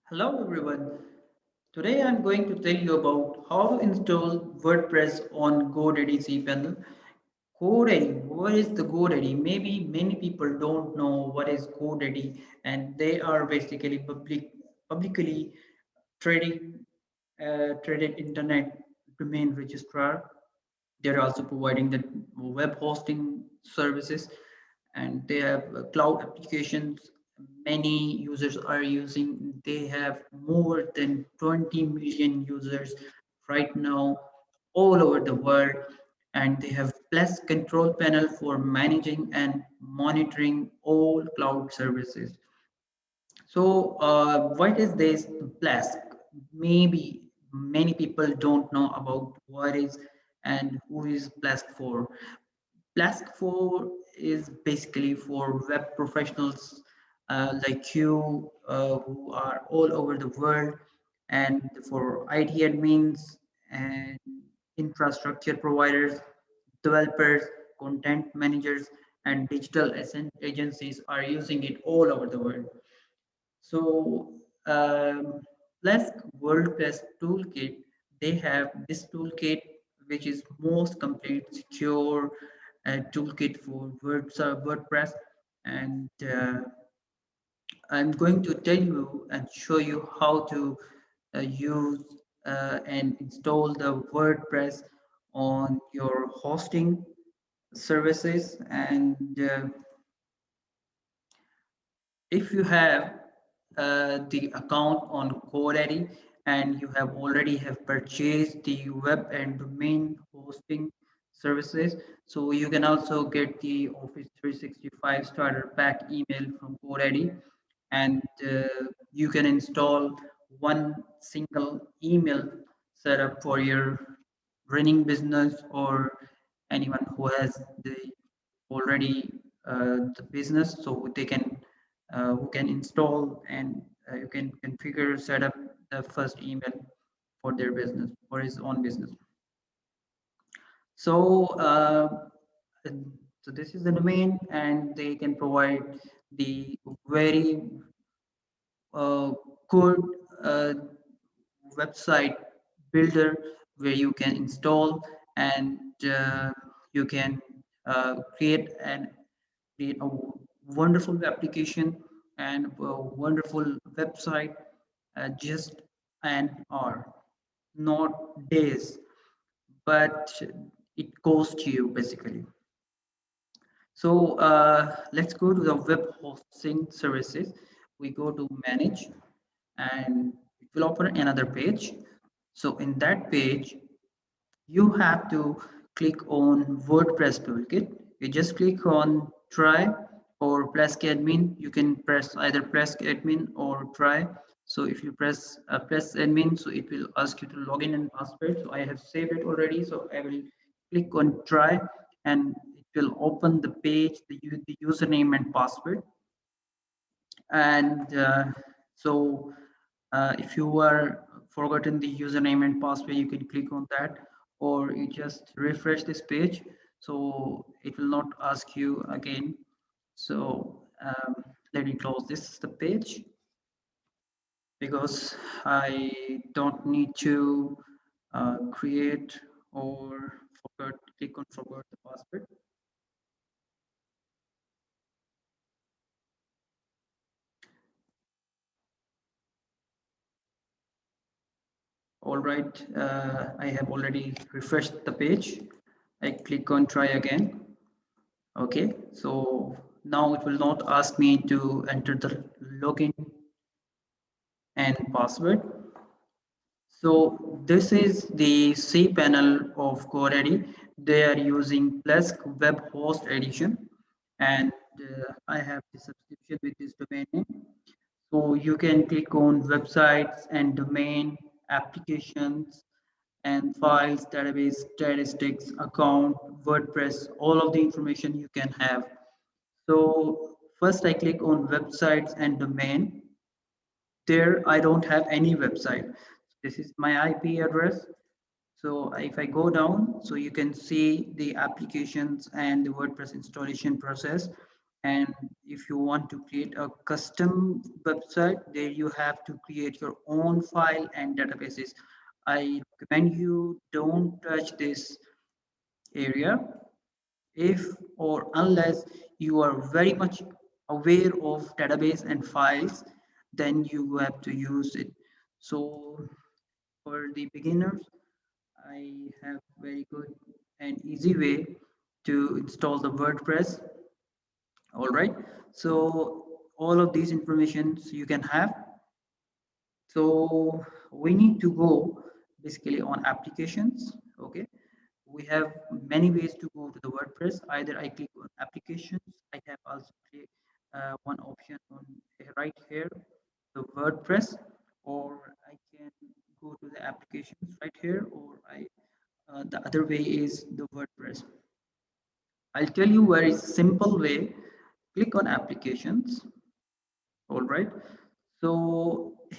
Hello everyone. Today I'm going to tell you about how to install WordPress on GoDaddy cPanel. GoDaddy, what is the GoDaddy? Maybe many people don't know what is GoDaddy, and they are basically publicly traded internet domain registrar. They're also providing the web hosting services, and they have cloud applications many users are using. They have more than 20 million users right now all over the world, and they have Plesk control panel for managing and monitoring all cloud services. So, what is this Plesk? Maybe many people don't know about what is and who is Plesk for. Plesk for is basically for web professionals like you who are all over the world, and for IT admins and infrastructure providers, developers, content managers, and digital agencies are using it all over the world. So, Plesk WordPress Toolkit, they have this toolkit which is most complete, secure toolkit for WordPress, and I'm going to tell you and show you how to use and install the WordPress on your hosting services. And if you have the account on GoDaddy and you have already have purchased the web and domain hosting services, so you can also get the Office 365 starter pack email from GoDaddy, and you can install one single email setup for your running business or anyone who has the already the business, so they can who can install, and you can configure set up the first email for their business, for his own business. So and- so this is the domain, and they can provide the very uh, good uh, website builder where you can install, and you can create a wonderful application and a wonderful website just an hour, not days, but it costs you basically. So let's go to the web hosting services. We go to manage, and it will open another page. So in that page, you have to click on WordPress toolkit. You just click on try or Plesk admin. You can press either Plesk admin or try. So if you press Plesk admin, so it will ask you to log in and password. So I have saved it already. So I will click on try, and it will open the page, the username and password. And so if you are forgotten the username and password, you can click on that, or you just refresh this page, so it will not ask you again. So let me close this the page, because I don't need to create or forget click on forgot the password. All right, I have already refreshed the page. I click on try again. Okay, so now it will not ask me to enter the login and password. So this is the cPanel of GoDaddy. They are using Plesk Web Host Edition, and I have the subscription with this domain name. So you can click on websites and domain applications and files, database, statistics, account, WordPress, all of the information you can have. So first I click on websites and domain. There I don't have any website. This is my IP address. So if I go down, so you can see the applications and the WordPress installation process. And if you want to create a custom website, there you have to create your own file and databases. I recommend you don't touch this area if or unless you are very much aware of database and files, then you have to use it. So for the beginners, I have very good and easy way to install the WordPress. All right, so all of these informations you can have. So we need to go basically on applications. Okay, we have many ways to go to the WordPress. Either I click on applications, I have also click one option on right here, the WordPress, or I can go to the applications right here, or I the other way is the WordPress. I'll tell you very simple way. Click on applications. All right. So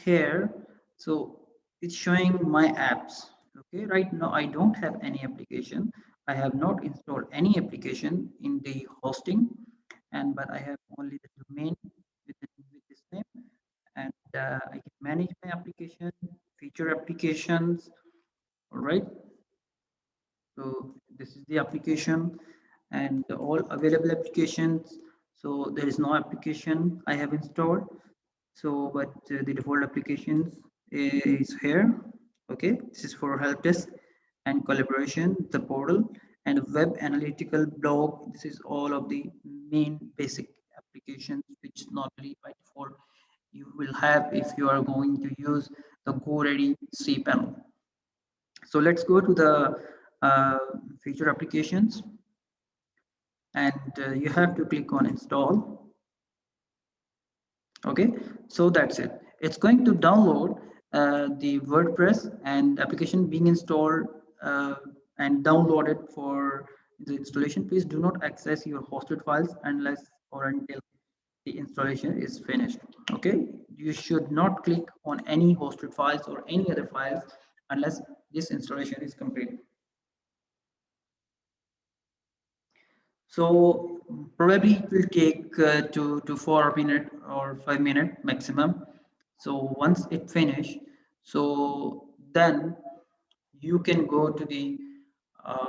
here, so it's showing my apps. Okay. Right now, I don't have any application. I have not installed any application in the hosting, and but I have only the domain with this name, and I can manage my application, feature applications. All right. So this is the application and all available applications. So there is no application I have installed. So but the default applications is here. Okay, this is for help desk and collaboration, the portal, and web analytical blog. This is all of the main basic applications which normally by default you will have if you are going to use the GoDaddy cPanel. So let's go to the feature applications, and you have to click on install. Okay, so that's it. It's going to download the WordPress and application being installed and downloaded for the installation. Please do not access your hosted files unless or until the installation is finished. Okay, you should not click on any hosted files or any other files unless this installation is complete. So probably it will take 2 to 4 minutes or 5 minutes maximum. So once it finish, so then you can go to the uh,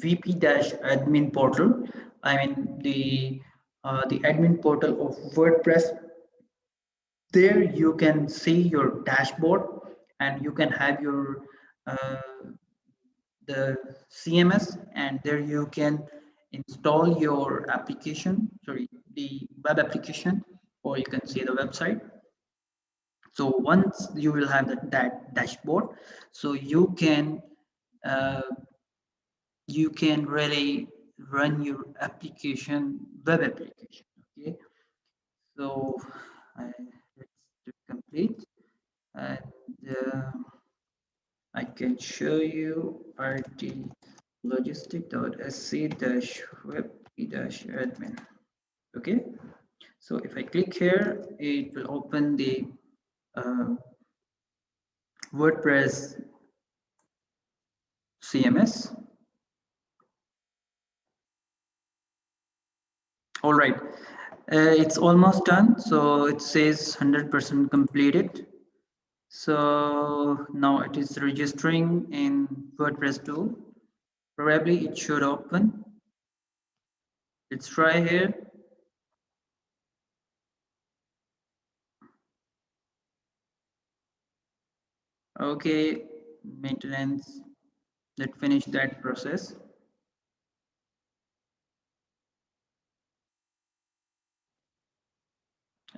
VP-admin portal. I mean the admin portal of WordPress. There you can see your dashboard, and you can have your uh, the CMS, and there you can install your application, sorry, the web application, or you can see the website. So once you will have that dashboard, so uh, you can really run your application, web application. Okay, so let's do complete, and uh, I can show you RT logistic.sc-web-admin. Okay, so if I click here, it will open the uh, WordPress CMS. All right, it's almost done. So it says 100% completed. So now it is registering in WordPress 2. Probably it should open. Let's try here. Okay, maintenance. Let's finish that process.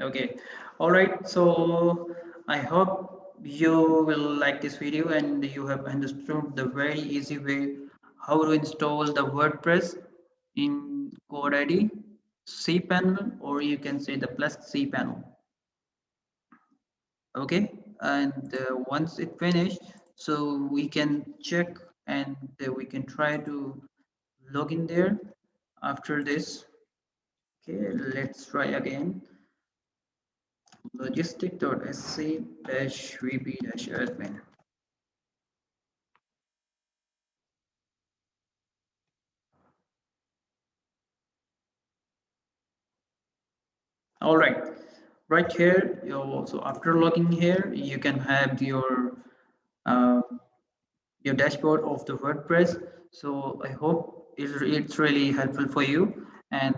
Okay, all right. So I hope you will like this video and you have understood the very easy way how to install the WordPress in GoDaddy cPanel, or you can say the Plesk cPanel. Okay, and once it finished, so we can check, and we can try to log in there after this. Okay, let's try again. Logistic.sc-vb-admin. All right, right here. So after logging here, you can have uh, your dashboard of the WordPress. So I hope it's really helpful for you, and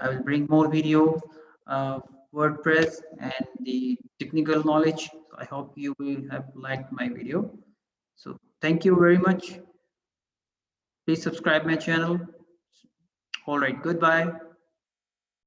I will bring more videos of WordPress and the technical knowledge. I hope you will have liked my video. So thank you very much. Please subscribe my channel. All right, goodbye.